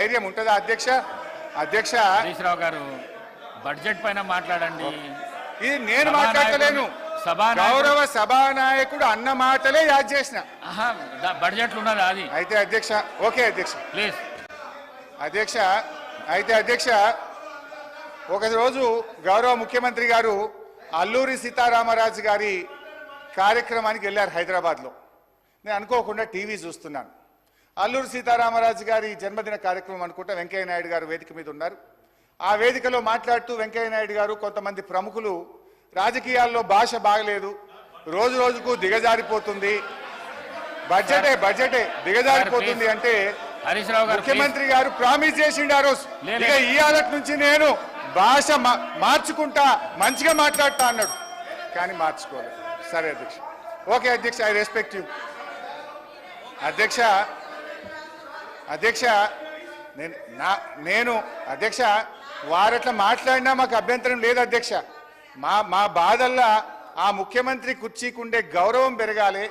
ధైర్యం ఉంటుందా అధ్యక్ష? అధ్యక్ష హరీష్ రావు గారు బడ్జెట్ పైన మాట్లాడండి. ఇది నేను మాట్లాడలేను. గౌరవ సభానాయకుడు అన్న మాటలే యాద్ చేసిన. బడ్జెట్ ఉన్నదా అది? అయితే అధ్యక్ష ఓకే అధ్యక్ష ప్లీజ్ అధ్యక్ష. అయితే అధ్యక్ష ఒకరోజు గౌరవ ముఖ్యమంత్రి గారు అల్లూరి సీతారామరాజు గారి కార్యక్రమానికి వెళ్ళారు హైదరాబాద్లో. నేను అనుకోకుండా టీవీ చూస్తున్నాను. అల్లూరి సీతారామరాజు గారి జన్మదిన కార్యక్రమం అనుకుంటా వెంకయ్య నాయుడు గారు వేదిక మీద ఉన్నారు. ఆ వేదికలో మాట్లాడుతూ వెంకయ్య నాయుడు గారు కొంతమంది ప్రముఖులు రాజకీయాల్లో భాష బాగలేదు, రోజు రోజుకు దిగజారిపోతుంది, బడ్జెటే దిగజారిపోతుంది అంటే ముఖ్యమంత్రి గారు ప్రామిస్ చేసిండు ఆ రోజు, ఇక ఈ ఆలట్ నుంచి నేను భాష మార్చుకుంటా, మంచిగా మాట్లాడతా అన్నాడు. కానీ మార్చుకోలేదు. సరే అధ్యక్ష, ఓకే అధ్యక్ష, ఐ రెస్పెక్ట్ యూ అధ్యక్ష. అధ్యక్ష నేను అధ్యక్ష వారట్లా మాట్లాడినా మాకు అభ్యంతరం లేదు అధ్యక్ష. మా బాధల్లా ఆ ముఖ్యమంత్రి కుర్చీకుండే గౌరవం పెరగాలి,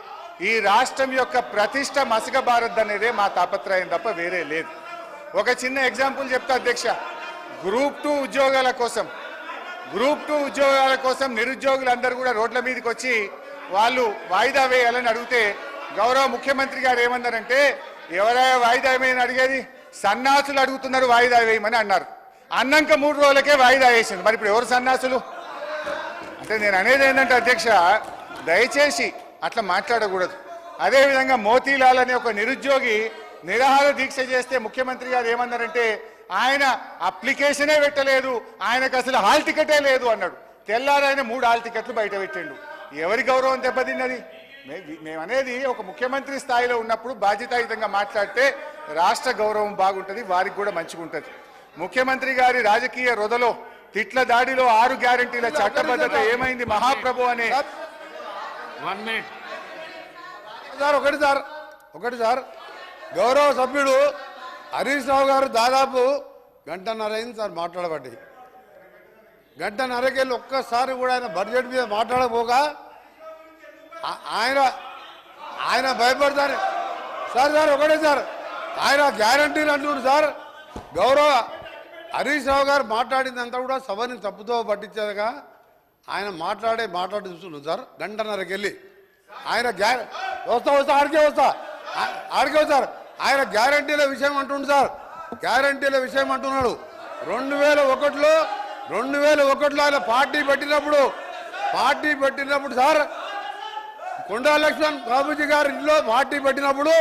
ఈ రాష్ట్రం యొక్క ప్రతిష్ట మసకబారద్దు అనేదే మా తాపత్రయం తప్ప వేరే లేదు. ఒక చిన్న ఎగ్జాంపుల్ చెప్తా అధ్యక్ష. గ్రూప్ 2 ఉద్యోగాల కోసం నిరుద్యోగులందరూ కూడా రోడ్ల మీదకి వచ్చి వాళ్ళు వాయిదా వేయాలని అడిగితే గౌరవ ముఖ్యమంత్రి గారు ఏమన్నారంటే, ఎవరైనా వాయిదా వేయమని అడిగేది, సన్నాసులు అడుగుతున్నారు వాయిదా వేయమని అన్నారు. అన్నాక 3 రోజులకే వాయిదా వేసింది. మరి ఇప్పుడు ఎవరు సన్నాసులు అంటే నేను అనేది ఏంటంటే అధ్యక్ష, దయచేసి అట్లా మాట్లాడకూడదు. అదేవిధంగా మోతీలాల్ అనే ఒక నిరుద్యోగి నిరాహార దీక్ష చేస్తే ముఖ్యమంత్రి గారు ఏమన్నారంటే, ఆయన అప్లికేషనే పెట్టలేదు, ఆయనకు అసలు హాల్ టికెటే లేదు అన్నాడు. తెల్లారైన 3 హాల్ టికెట్లు బయట పెట్టిండు. ఎవరి గౌరవం దెబ్బతిన్నది? మేమనేది ఒక ముఖ్యమంత్రి స్థాయిలో ఉన్నప్పుడు బాధ్యతాయుతంగా మాట్లాడితే రాష్ట్ర గౌరవం బాగుంటుంది, వారికి కూడా మంచిగా ఉంటుంది. ముఖ్యమంత్రి గారి రాజకీయ రొదలో తిట్ల దాడిలో 6 గ్యారంటీల చట్టబద్ధత ఏమైంది మహాప్రభు అనే 1 మినిట్ ఒకటి సార్ గౌరవ సభ్యుడు హరీష్ రావు గారు దాదాపు గంటన్నర అయింది సార్ మాట్లాడబట్టి. గంటన్నరకెళ్ళి ఒక్కసారి కూడా ఆయన బడ్జెట్ మీద మాట్లాడకపోగా ఆయన భయపడతారు సార్. ఒకటే సార్, ఆయన గ్యారంటీలు అంటున్నారు సార్. గౌరవ హరీష్ రావు గారు మాట్లాడిందంతా కూడా సభని తప్పుతో పట్టించేదిగా ఆయన మాట్లాడు చూస్తున్నాం సార్. గంటన్నరకెళ్ళి ఆయన వస్తా ఆడికే సార్. ఆయన గ్యారంటీల విషయం అంటుండు సార్. గ్యారంటీల విషయం అంటున్నాడు. 2001లో ఆయన పార్టీ పెట్టినప్పుడు సార్, కొండా లక్ష్మణ్ బాబుజీ గారి ఇంట్లో పార్టీ పెట్టినప్పుడు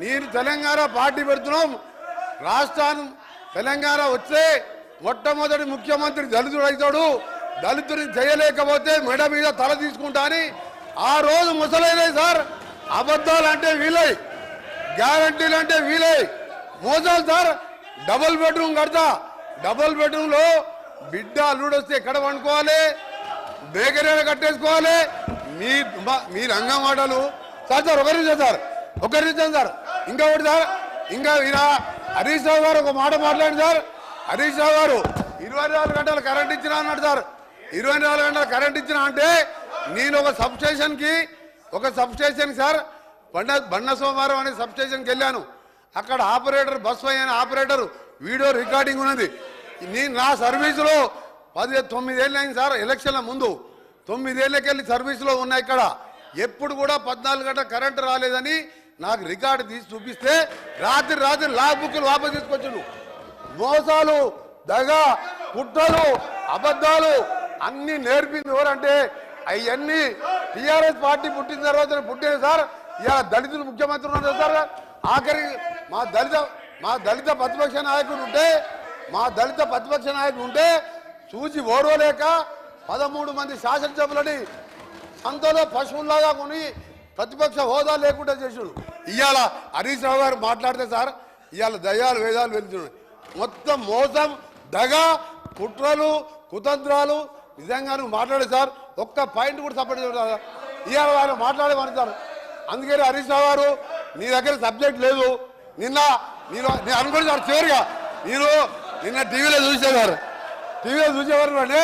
నేను తెలంగాణ పార్టీ పెడుతున్నాం, రాష్ట్రాన్ని తెలంగాణ వస్తే మొట్టమొదటి ముఖ్యమంత్రి దళితుడు అవుతాడు, దళితుని చేయలేకపోతే మెడ మీద తల తీసుకుంటా అని ఆ రోజు ముసలైన సార్. అబద్ధాలు అంటే వీలై, గ్యారంటీలు అంటే వీలై, మోసాలు సార్. డబుల్ బెడ్రూమ్ కడతా, డబుల్ బెడ్రూమ్లో బిడ్డ అల్లుడు వస్తే ఎక్కడ వండుకోవాలి, బేకరీలో కట్టేసుకోవాలి. మీ రంగం మాటలు సార్. ఒక నిమిషం సార్. ఇంకొకటి సార్, ఇంకా హరీష్ రావు గారు ఒక మాట మాట్లాడి సార్. హరీష్ రావు గారు 24 గంటలు కరెంట్ ఇచ్చినా అన్నాడు సార్. 24 గంటలు కరెంట్ ఇచ్చినా అంటే నేను ఒక సబ్స్టేషన్ సార్ బండ సోమవారం అనే సబ్స్టేషన్కి వెళ్ళాను. అక్కడ ఆపరేటర్ బస్ అయిన ఆపరేటర్ వీడియో రికార్డింగ్ ఉన్నది. నేను నా సర్వీసులో 9 ఏళ్ళు అయింది సార్. ఎలక్షన్ల ముందు 9 ఏళ్ళకెళ్ళి సర్వీసులో ఉన్నా. ఇక్కడ ఎప్పుడు కూడా 14 గంటల కరెంటు రాలేదని నాకు రికార్డు తీసి చూపిస్తే రాత్రి లా బుక్లు వాపసు తీసుకొచ్చాను. మోసాలు, దగా, కుట్రలు, అబద్ధాలు అన్ని నేర్పింది ఎవరంటే అవన్నీ టీఆర్ఎస్ పార్టీ పుట్టిన తర్వాత పుట్టిన సార్. ఇలా దళితులు ముఖ్యమంత్రి ఉన్నారు సార్. ఆఖరి మా దళిత ప్రతిపక్ష నాయకుడు ఉంటే చూసి ఓర్వలేక 13 మంది శాసనసభ్యులని సంతలో పశువుల్లాగా కొని ప్రతిపక్ష హోదా లేకుండా చేసాడు. ఇవాళ హరీష్ రావు గారు మాట్లాడితే సార్, ఇవాళ దయ్యాలు వేదాలు వెళ్తున్నాయి. మొత్తం మోసం, దగ, కుట్రలు, కుతంత్రాలు. నిజంగా నువ్వు మాట్లాడే సార్ ఒక్క పాయింట్ కూడా సపోర్ట్ చేయాలి. ఇవాళ వాళ్ళు మాట్లాడేమని సార్. అందుకని హరీష్ రావు గారు నీ దగ్గర సబ్జెక్ట్ లేదు. నేను అనుకోండి సార్. చివరిగా నిన్న టీవీలో చూసేవారు అంటే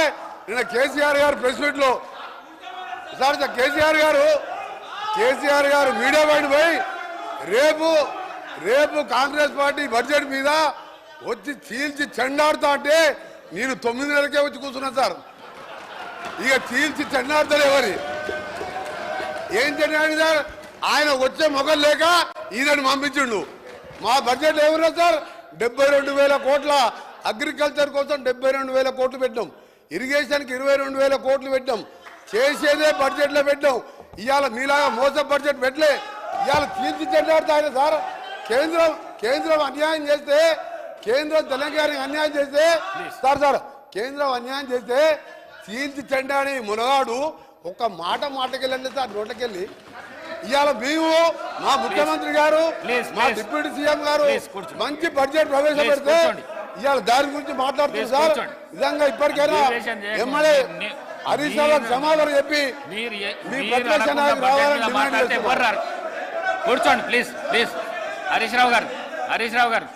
నిన్న కేసీఆర్ గారు ప్రెస్ మీట్లో సార్ కేసీఆర్ గారు మీడియా బయట పోయి రేపు రేపు కాంగ్రెస్ పార్టీ బడ్జెట్ మీద వచ్చి చీల్చి చెండాడుతా అంటే నేను 9 నెలలకే వచ్చి కూర్చున్నా సార్. ఇక చీల్చి చెండాడుతారు ఎవరి ఏం చెండాడు సార్? ఆయన వచ్చే మొగలు లేక ఈయనని పంపించిండు. మా బడ్జెట్ ఏమన్నా సార్ 72,000 కోట్ల అగ్రికల్చర్ కోసం 72,000 కోట్లు పెట్టాం. ఇరిగేషన్కి 22,000 కోట్లు పెట్టాం. చేసేదే బడ్జెట్లో పెట్టాం. ఇవాళ మీలాగా మోస బడ్జెట్ పెట్టలే. ఇవాళ చీల్చి చెండాడుతాయి సార్. కేంద్రం అన్యాయం చేస్తే, కేంద్రం తెలంగాణకి అన్యాయం చేస్తే సార్ కేంద్రం అన్యాయం చేస్తే చీల్చి చెండాని మునగాడు ఒక మాటకెళ్ళండి సార్ నోట్లకెళ్ళి. ఇవాళ మేము మా ముఖ్యమంత్రి గారు మా డిప్యూటీ సీఎం గారు మంచి బడ్జెట్ ప్రవేశపెడితే ఇవాళ దాని గురించి మాట్లాడుతున్నారు సార్. నిజంగా ఇప్పటికైనా ఎమ్మెల్యే హరీష్ రావు సమాధానం చెప్పి మీ ప్రతిపక్షానికి రావాలని డిమాండ్ చేస్తున్నారు. కూర్చోండి ప్లీజ్ ప్లీజ్. హరీష్ రావు గారు